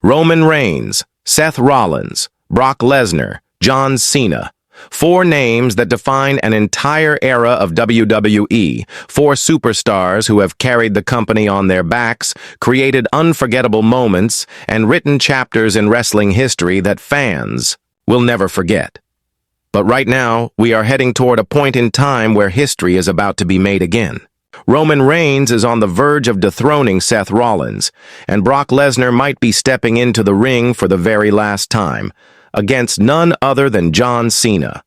Roman Reigns, Seth Rollins, Brock Lesnar, John Cena. 4 names that define an entire era of WWE. 4 superstars who have carried the company on their backs, created unforgettable moments, and written chapters in wrestling history that fans will never forget. But right now, we are heading toward a point in time where history is about to be made again. Roman Reigns is on the verge of dethroning Seth Rollins, and Brock Lesnar might be stepping into the ring for the very last time, against none other than John Cena.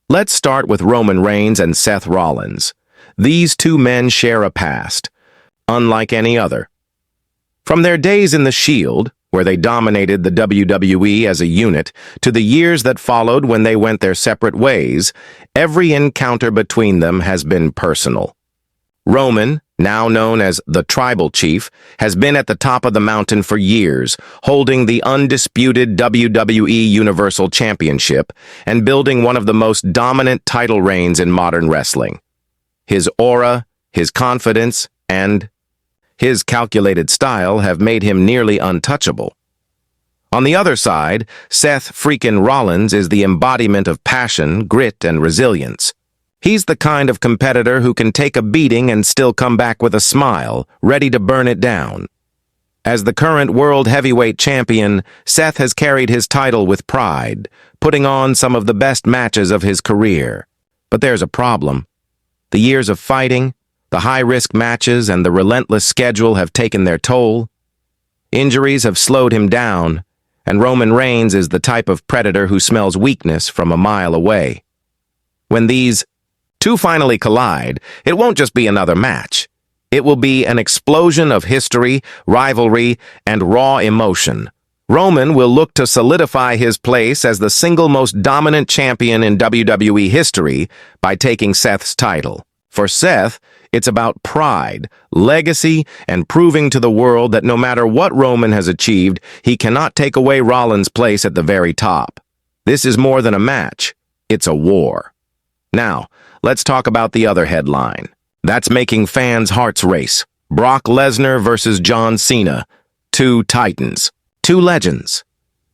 Let's start with Roman Reigns and Seth Rollins. These 2 men share a past, unlike any other. From their days in the Shield, where they dominated the WWE as a unit, to the years that followed when they went their separate ways, every encounter between them has been personal. Roman, now known as the Tribal Chief, has been at the top of the mountain for years, holding the undisputed WWE Universal Championship and building one of the most dominant title reigns in modern wrestling. His aura, his confidence, and his calculated style have made him nearly untouchable. On the other side, Seth "Freakin" Rollins is the embodiment of passion, grit, and resilience. He's the kind of competitor who can take a beating and still come back with a smile, ready to burn it down. As the current World Heavyweight Champion, Seth has carried his title with pride, putting on some of the best matches of his career. But there's a problem. The years of fighting, the high-risk matches, and the relentless schedule have taken their toll. Injuries have slowed him down, and Roman Reigns is the type of predator who smells weakness from a mile away. When these 2 finally collide, it won't just be another match. It will be an explosion of history, rivalry, and raw emotion. Roman will look to solidify his place as the single most dominant champion in WWE history by taking Seth's title. For Seth, it's about pride, legacy, and proving to the world that no matter what Roman has achieved, he cannot take away Rollins' place at the very top. This is more than a match. It's a war. Now, let's talk about the other headline. That's making fans' hearts race. Brock Lesnar versus John Cena. 2 titans. 2 legends.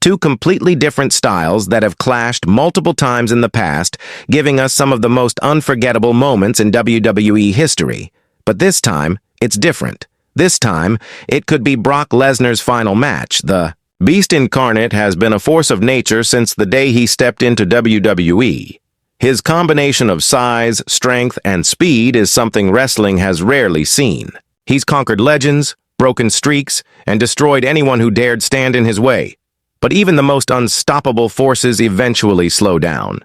2 completely different styles that have clashed multiple times in the past, giving us some of the most unforgettable moments in WWE history. But this time, it's different. This time, it could be Brock Lesnar's final match. The Beast Incarnate has been a force of nature since the day he stepped into WWE. His combination of size, strength, and speed is something wrestling has rarely seen. He's conquered legends, broken streaks, and destroyed anyone who dared stand in his way. But even the most unstoppable forces eventually slow down.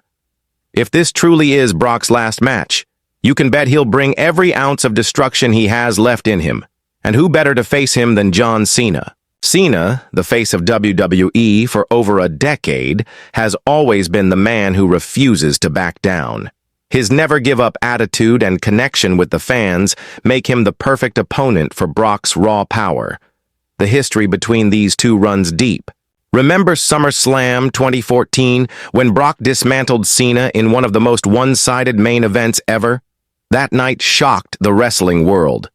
If this truly is Brock's last match, you can bet he'll bring every ounce of destruction he has left in him. And who better to face him than John Cena? Cena, the face of WWE for over a decade, has always been the man who refuses to back down. His never-give-up attitude and connection with the fans make him the perfect opponent for Brock's raw power. The history between these 2 runs deep. Remember SummerSlam 2014 when Brock dismantled Cena in one of the most one-sided main events ever? That night shocked the wrestling world.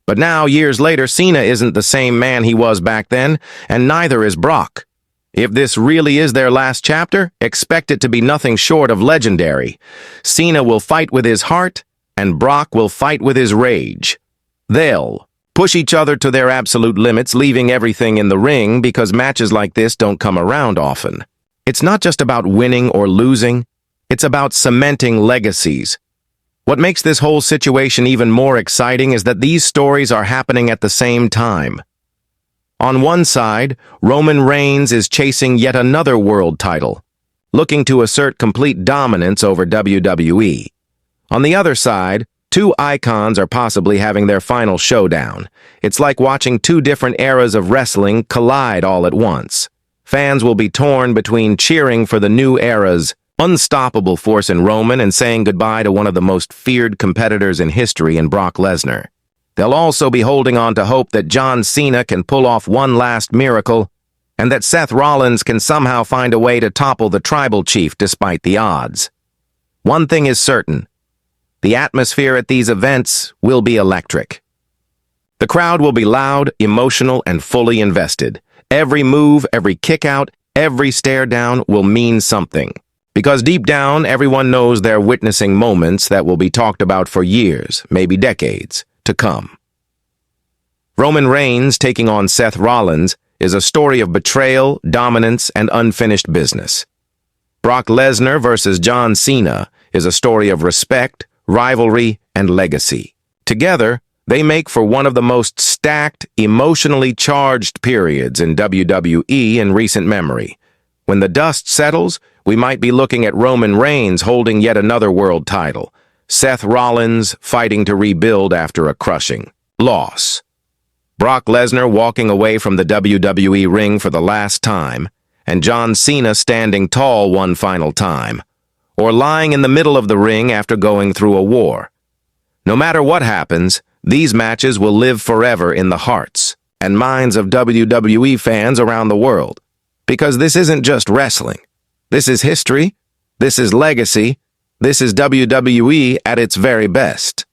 But now, years later, Cena isn't the same man he was back then, and neither is Brock. If this really is their last chapter, expect it to be nothing short of legendary. Cena will fight with his heart, and Brock will fight with his rage. They'll push each other to their absolute limits, leaving everything in the ring because matches like this don't come around often. It's not just about winning or losing, it's about cementing legacies. What makes this whole situation even more exciting is that these stories are happening at the same time. On one side, Roman Reigns is chasing yet another world title, looking to assert complete dominance over WWE. On the other side, 2 icons are possibly having their final showdown. It's like watching 2 different eras of wrestling collide all at once. Fans will be torn between cheering for the new era's unstoppable force in Roman and saying goodbye to one of the most feared competitors in history in Brock Lesnar. They'll also be holding on to hope that John Cena can pull off one last miracle, and that Seth Rollins can somehow find a way to topple the Tribal Chief despite the odds. One thing is certain. The atmosphere at these events will be electric. The crowd will be loud, emotional, and fully invested. Every move, every kick out, every stare down will mean something. Because deep down, everyone knows they're witnessing moments that will be talked about for years, maybe decades, to come. Roman Reigns taking on Seth Rollins is a story of betrayal, dominance, and unfinished business. Brock Lesnar versus John Cena is a story of respect, rivalry, and legacy. Together, they make for one of the most stacked, emotionally charged periods in WWE in recent memory. When the dust settles, we might be looking at Roman Reigns holding yet another world title, Seth Rollins fighting to rebuild after a crushing loss, Brock Lesnar walking away from the WWE ring for the last time, and John Cena standing tall one final time, or lying in the middle of the ring after going through a war. No matter what happens, these matches will live forever in the hearts and minds of WWE fans around the world. Because this isn't just wrestling. This is history, this is legacy, this is WWE at its very best.